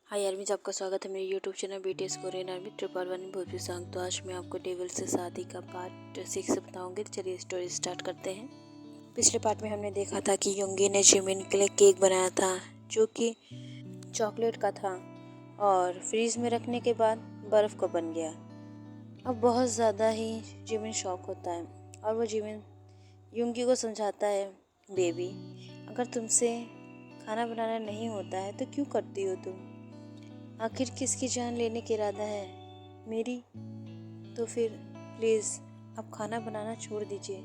हाय आर्मीज, आपका स्वागत है मेरे YouTube channel BTS Korean army 111 Bhojpuri song. तो आज मैं आपको डेविल से शादी का पार्ट 6 बताऊंगी। तो चलिए स्टोरी स्टार्ट करते हैं। पिछले पार्ट में हमने देखा था कि योंगी ने जिमिन के लिए केक बनाया था जो कि चॉकलेट का था और फ्रीज में रखने के बाद बर्फ़ का बन गया। अब बहुत ज़्यादा ही जिमिन शॉक होता है और वो जिमिन योंगी को समझाता है, बेबी अगर तुमसे खाना बनाना नहीं होता है तो क्यों करती हो तुम? आखिर किसकी जान लेने का इरादा है? मेरी? तो फिर प्लीज़ आप खाना बनाना छोड़ दीजिए।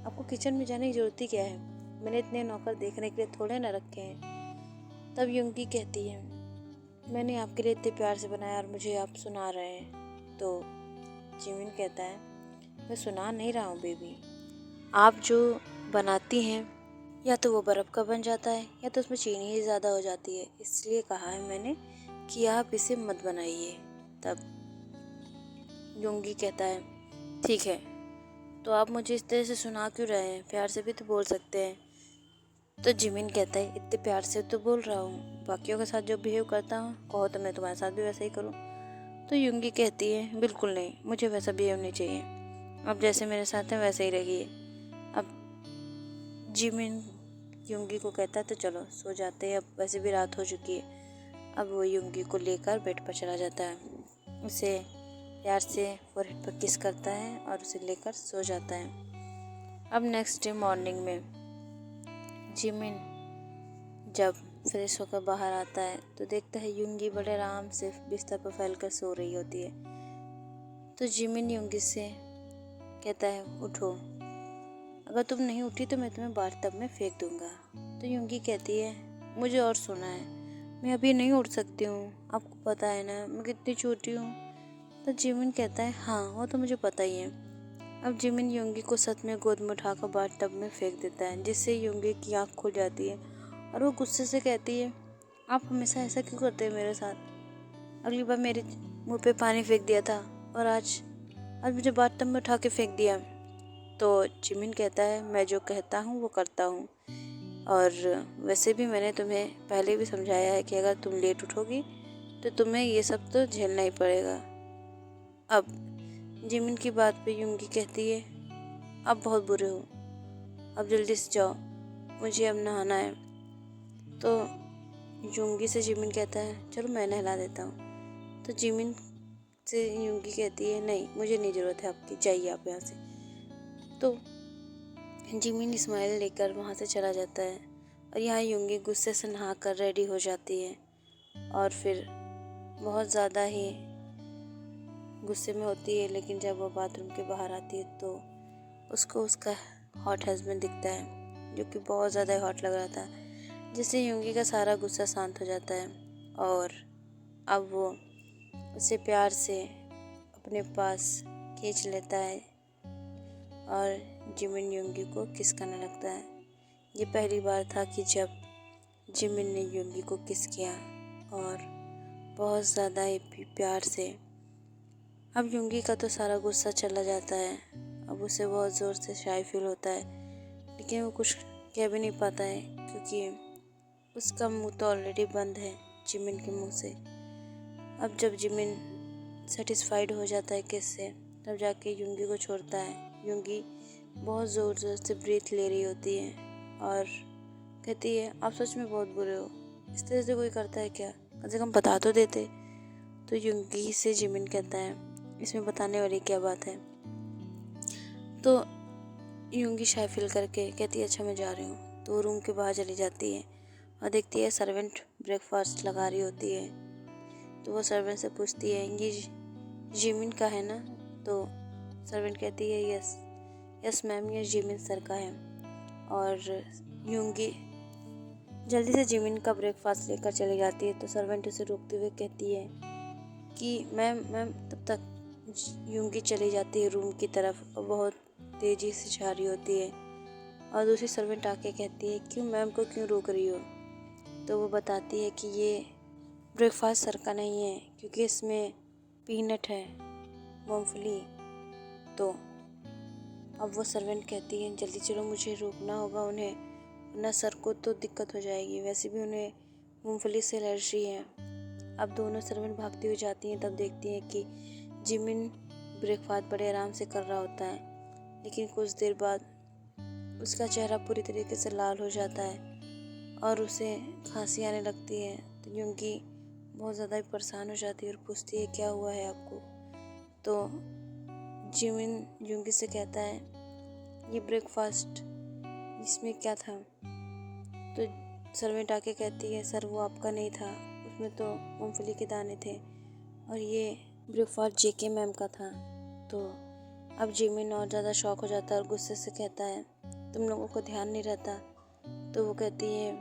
आपको किचन में जाने की ज़रूरत ही क्या है? मैंने इतने नौकर देखने के लिए थोड़े ना रखे हैं। तब युंगी कहती है, मैंने आपके लिए इतने प्यार से बनाया और मुझे आप सुना रहे हैं। तो जिमिन कहता है, मैं सुना नहीं रहा हूँ बेबी, आप जो बनाती हैं या तो वो बर्फ़ का बन जाता है या तो उसमें चीनी ही ज़्यादा हो जाती है, इसलिए कहा है मैंने कि आप इसे मत बनाइए। तब योंगी कहता है, ठीक है, तो आप मुझे इस तरह से सुना क्यों रहे हैं? प्यार से भी तो बोल सकते हैं। तो जिमिन कहता है, इतने प्यार से तो बोल रहा हूँ, बाकियों के साथ जो बिहेव करता हूँ कहो तो मैं तुम्हारे साथ भी वैसा ही करूँ। तो योंगी कहती है, बिल्कुल नहीं, मुझे वैसा बिहेव नहीं चाहिए, अब जैसे मेरे साथ हैं वैसे ही रहिए। अब जिमिन योंगी को कहता है, तो चलो सो जाते हैं, अब वैसे भी रात हो चुकी है। अब वो योंगी को लेकर बेड पर चला जाता है, उसे प्यार से फोरहेड पर किस करता है और उसे लेकर सो जाता है। अब नेक्स्ट डे मॉर्निंग में जिमिन जब फ्रेश होकर बाहर आता है तो देखता है योंगी बड़े आराम से बिस्तर पर फैलकर सो रही होती है। तो जिमिन योंगी से कहता है, उठो, अगर तुम नहीं उठी तो मैं तुम्हें बाथटब में फेंक दूंगा। तो योंगी कहती है, मुझे और सोना है, मैं अभी नहीं उठ सकती हूँ, आपको पता है ना मैं कितनी छोटी हूँ। तो जिमिन कहता है, हाँ वो तो मुझे पता ही है। अब जिमिन योंगी को सच में गोद में उठाकर बाथटब में फेंक देता है, जिससे योंगी की आँख खुल जाती है और वो गुस्से से कहती है, आप हमेशा ऐसा क्यों करते हैं मेरे साथ? अगली बार मेरे मुंह पे पानी फेंक दिया था और आज मुझे बाथटब में उठा के फेंक दिया। तो जिमिन कहता है, मैं जो कहता हूँ वो करता हूँ, और वैसे भी मैंने तुम्हें पहले भी समझाया है कि अगर तुम लेट उठोगी तो तुम्हें ये सब तो झेलना ही पड़ेगा। अब जिमिन की बात पे योंगी कहती है, आप बहुत बुरे हो, अब जल्दी से जाओ, मुझे अब नहाना है। तो योंगी से जिमिन कहता है, चलो मैं नहला देता हूँ। तो जिमिन से योंगी कहती है, नहीं मुझे नहीं ज़रूरत है आपकी, जाइए आप यहाँ से। तो जिमिन स्माइल लेकर वहाँ से चला जाता है और यहाँ योंगी गुस्से से नहा कर रेडी हो जाती है और फिर बहुत ज़्यादा ही गुस्से में होती है। लेकिन जब वो बाथरूम के बाहर आती है तो उसको उसका हॉट हस्बैंड दिखता है, जो कि बहुत ज़्यादा हॉट लग रहा था, जिससे योंगी का सारा गुस्सा शांत हो जाता है और अब वो उसे प्यार से अपने पास खींच लेता है और जिमिन योंगी को किस करने लगता है। ये पहली बार था कि जब जिमिन ने योंगी को किस किया और बहुत ज़्यादा ही प्यार से। अब योंगी का तो सारा गुस्सा चला जाता है, अब उसे बहुत ज़ोर से शाय फील होता है, लेकिन वो कुछ कह भी नहीं पाता है क्योंकि उसका मुंह तो ऑलरेडी बंद है जिमिन के मुंह से। अब जब जिमिन सेटिस्फाइड हो जाता है किस से, तब जाके योंगी को छोड़ता है। योंगी बहुत ज़ोर ज़ोर से ब्रीथ ले रही होती है और कहती है, आप सच में बहुत बुरे हो, इस तरह से कोई करता है क्या? कम से कम बता तो देते। तो योंगी से जिमिन कहता है, इसमें बताने वाली क्या बात है? तो योंगी शाय फील करके कहती है, अच्छा मैं जा रही हूँ। तो रूम के बाहर चली जाती है और देखती है सर्वेंट ब्रेकफास्ट लगा रही होती है। तो वो सर्वेंट से पूछती है, ये जिमिन का है ना? तो सर्वेंट कहती है, यस मैम, ये जिमिन सर का है। और योंगी जल्दी से जिमिन का ब्रेकफास्ट लेकर चली जाती है। तो सर्वेंट उसे रोकते हुए कहती है कि मैम, तब तक योंगी चली जाती है रूम की तरफ और बहुत तेज़ी से जा रही होती है और दूसरी सर्वेंट आके कहती है, क्यों मैम को क्यों रोक रही हो? तो वो बताती है कि ये ब्रेकफास्ट सर का नहीं है क्योंकि इसमें पीनट है, मूंगफली। तो अब वो सर्वेंट कहती है, जल्दी चलो, मुझे रोकना होगा उन्हें, वरना सर को तो दिक्कत हो जाएगी, वैसे भी उन्हें मूंगफली से एलर्जी है। अब दोनों सर्वेंट भागती हुई जाती हैं, तब देखती हैं कि जिमिन ब्रेकफास्ट बड़े आराम से कर रहा होता है, लेकिन कुछ देर बाद उसका चेहरा पूरी तरीके से लाल हो जाता है और उसे खांसी आने लगती है। तो यूंगी बहुत ज़्यादा परेशान हो जाती है और पूछती है क्या हुआ है आपको। तो जिमिन यूंगी से कहता है ये ब्रेकफास्ट इसमें क्या था। तो सर्वेंट आके कहती है सर वो आपका नहीं था, उसमें तो मूंगफली के दाने थे और ये ब्रेकफास्ट जेके मैम का था। तो अब जिमिन और ज़्यादा शॉक हो जाता है और गुस्से से कहता है तुम लोगों को ध्यान नहीं रहता। तो वो कहती है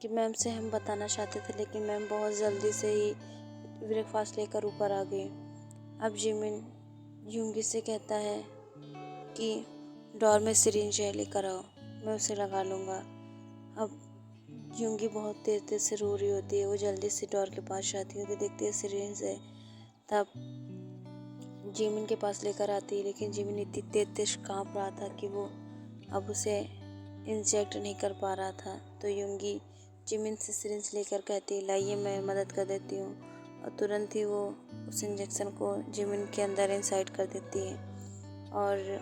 कि मैम से हम बताना चाहते थे, लेकिन मैम बहुत जल्दी से ही ब्रेकफास्ट लेकर ऊपर आ गई। अब जिमिन यूंगी से कहता है कि डोर में सिरिंज है, लेकर आओ, मैं उसे लगा लूँगा। अब यूंगी बहुत तेज से रो रही होती है, वो जल्दी से डोर के पास जाती है तो देखती है सिरिंज है। तब जिमिन के पास लेकर आती है, लेकिन जिमिन इतनी तेज काँप रहा था कि वो अब उसे इंजेक्ट नहीं कर पा रहा था। तो यूंगी जिमिन से सिरिंज लेकर कहती है लाइए मैं मदद कर देती हूँ, और तुरंत ही वो उस इंजेक्शन को जिमिन के अंदर इंसाइड कर देती है। और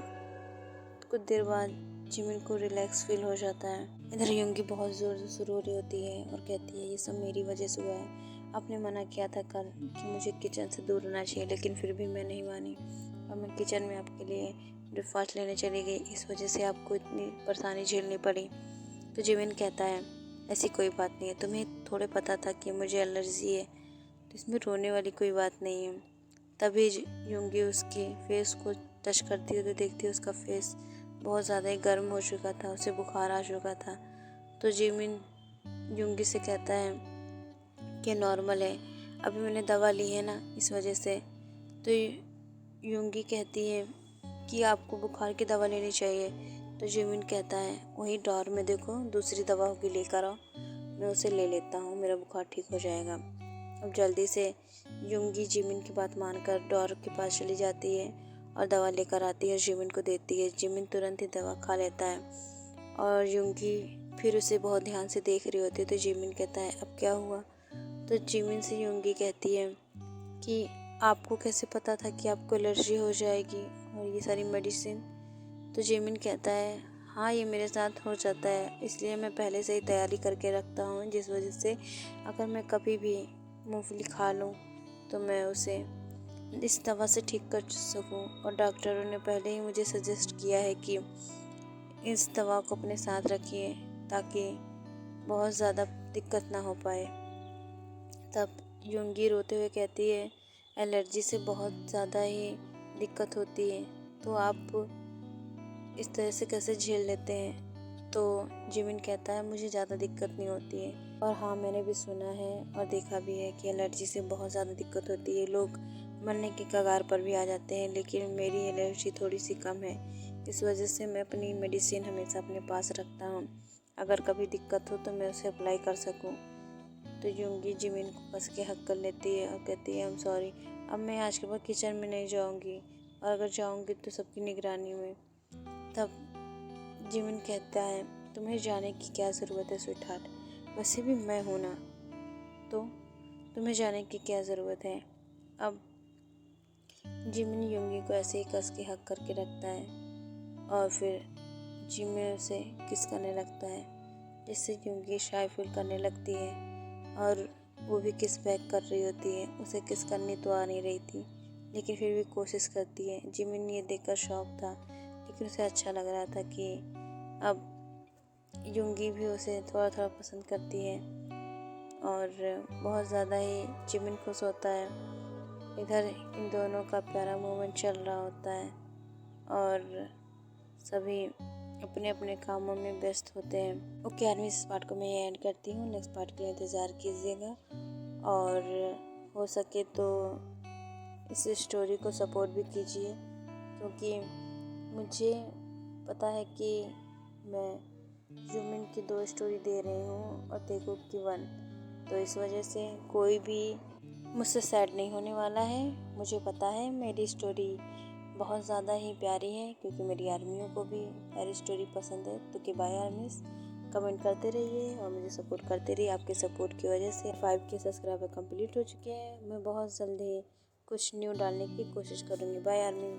कुछ देर बाद जिमिन को रिलैक्स फील हो जाता है। इधर यूंगी बहुत ज़ोर से रो रही होती है और कहती है ये सब मेरी वजह से हुआ है, आपने मना किया था कल कि मुझे किचन से दूर रहना चाहिए, लेकिन फिर भी मैं नहीं मानी और मैं किचन में आपके लिए ब्रेकफास्ट लेने चली गई, इस वजह से आपको इतनी परेशानी झेलनी पड़ी। तो जिमिन कहता है ऐसी कोई बात नहीं है, तुम्हें थोड़े पता था कि मुझे एलर्जी है, तो इसमें रोने वाली कोई बात नहीं है। तभी यूंगी उसके फेस को टच करती है तो देखती है उसका फेस बहुत ज़्यादा ही गर्म हो चुका था, उसे बुखार आ चुका था। तो जिमिन यूंगी से कहता है कि नॉर्मल है, अभी मैंने दवा ली है ना इस वजह से। तो यूंगी कहती है कि आपको बुखार की दवा लेनी चाहिए। तो जिमिन कहता है वही डॉर में देखो दूसरी दवा होगी, लेकर आओ, मैं उसे ले लेता हूँ, मेरा बुखार ठीक हो जाएगा। अब जल्दी से यूंगी जिमिन की बात मानकर डॉर के पास चली जाती है और दवा लेकर आती है, जिमिन को देती है। जिमिन तुरंत ही दवा खा लेता है और यूंगी फिर उसे बहुत ध्यान से देख रही होती है। तो जिमिन कहता है अब क्या हुआ। तो जिमिन से यूंगी कहती है कि आपको कैसे पता था कि आपको एलर्जी हो जाएगी और ये सारी मेडिसिन। तो जिमिन कहता है हाँ ये मेरे साथ हो जाता है, इसलिए मैं पहले से ही तैयारी करके रखता हूँ, जिस वजह से अगर मैं कभी भी मूंगफली खा लूँ तो मैं उसे इस दवा से ठीक कर सकूं। और डॉक्टरों ने पहले ही मुझे सजेस्ट किया है कि इस दवा को अपने साथ रखिए ताकि बहुत ज़्यादा दिक्कत ना हो पाए। तब यूंगी रोते हुए कहती है एलर्जी से बहुत ज़्यादा ही दिक्कत होती है, तो आप इस तरह से कैसे झेल लेते हैं। तो जिमिन कहता है मुझे ज़्यादा दिक्कत नहीं होती है, और हाँ मैंने भी सुना है और देखा भी है कि एलर्जी से बहुत ज़्यादा दिक्कत होती है, लोग मरने की कगार पर भी आ जाते हैं, लेकिन मेरी एलर्जी थोड़ी सी कम है, इस वजह से मैं अपनी मेडिसिन हमेशा अपने पास रखता हूँ, अगर कभी दिक्कत हो तो मैं उसे अप्लाई कर सकूँ। तो यूंगी जिमिन को कस के हक कर लेती है और कहती है आई एम सॉरी, अब मैं आज के बाद किचन में नहीं जाऊँगी, और अगर जाऊँगी तो सबकी निगरानी में। तब जिमिन कहता है तुम्हें जाने की क्या ज़रूरत है स्वीटहार्ट, वैसे भी मैं हूँ ना, तो तुम्हें जाने की क्या ज़रूरत है। अब जिमिन यूंगी को ऐसे ही कस के हक करके रखता है और फिर जिमिन उसे किस करने लगता है, जिससे यूंगी शाय फील करने लगती है और वो भी किस बैक कर रही होती है। उसे किस करनी तो आ नहीं रही थी, लेकिन फिर भी कोशिश करती है। जिमिन ये देखकर शॉक था, लेकिन उसे अच्छा लग रहा था कि अब यूंगी भी उसे थोड़ा थोड़ा पसंद करती है और बहुत ज़्यादा ही जिमिन खुश होता है। इधर इन दोनों का प्यारा मोमेंट चल रहा होता है और सभी अपने अपने कामों में व्यस्त होते हैं। ओके आर्मी, इस पार्ट को मैं एंड करती हूँ, नेक्स्ट पार्ट के लिए इंतज़ार कीजिएगा और हो सके तो इस स्टोरी को सपोर्ट भी कीजिए, क्योंकि मुझे पता है कि मैं ह्यूमन की 2 स्टोरी दे रही हूँ और तेगुक की 1, तो इस वजह से कोई भी मुझसे सैड नहीं होने वाला है। मुझे पता है मेरी स्टोरी बहुत ज़्यादा ही प्यारी है, क्योंकि मेरी आर्मियों को भी प्यारी स्टोरी पसंद है। तो कि बाय आर्मीज़, कमेंट करते रहिए और मुझे सपोर्ट करते रहिए। आपके सपोर्ट की वजह से 5K सब्सक्राइबर कंप्लीट हो चुके हैं। मैं बहुत जल्दी कुछ न्यू डालने की कोशिश करूँगी। Bye army.